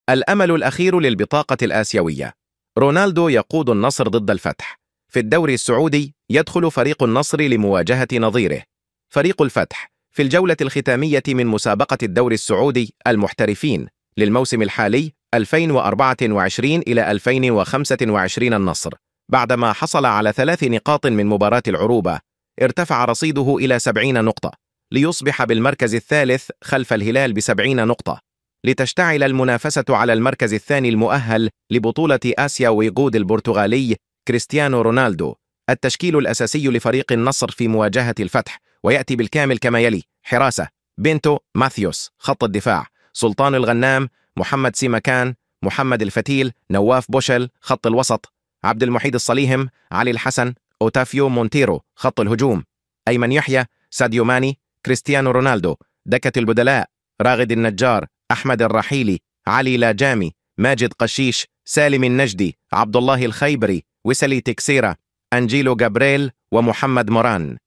الأمل الأخير للبطاقة الآسيوية. رونالدو يقود النصر ضد الفتح. في الدوري السعودي يدخل فريق النصر لمواجهة نظيره فريق الفتح في الجولة الختامية من مسابقة الدوري السعودي المحترفين للموسم الحالي 2024 إلى 2025. النصر بعدما حصل على 3 نقاط من مباراة العروبة ارتفع رصيده إلى 70 نقطة ليصبح بالمركز الثالث خلف الهلال ب70 نقطة، لتشتعل المنافسة على المركز الثاني المؤهل لبطولة آسيا ويغود البرتغالي كريستيانو رونالدو. التشكيل الأساسي لفريق النصر في مواجهة الفتح ويأتي بالكامل كما يلي: حراسة بينتو ماثيوس، خط الدفاع سلطان الغنام، محمد سيمكان، محمد الفتيل، نواف بوشل، خط الوسط عبد المحيد الصليهم، علي الحسن، أوتافيو مونتيرو، خط الهجوم أيمن يحيى، ساديو ماني، كريستيانو رونالدو. دكة البدلاء: راغد النجار، أحمد الرحيلي، علي لاجامي، ماجد قشيش، سالم النجدي، عبد الله الخيبري، وسلي تكسيرا، أنجيلو جابريل، ومحمد موران.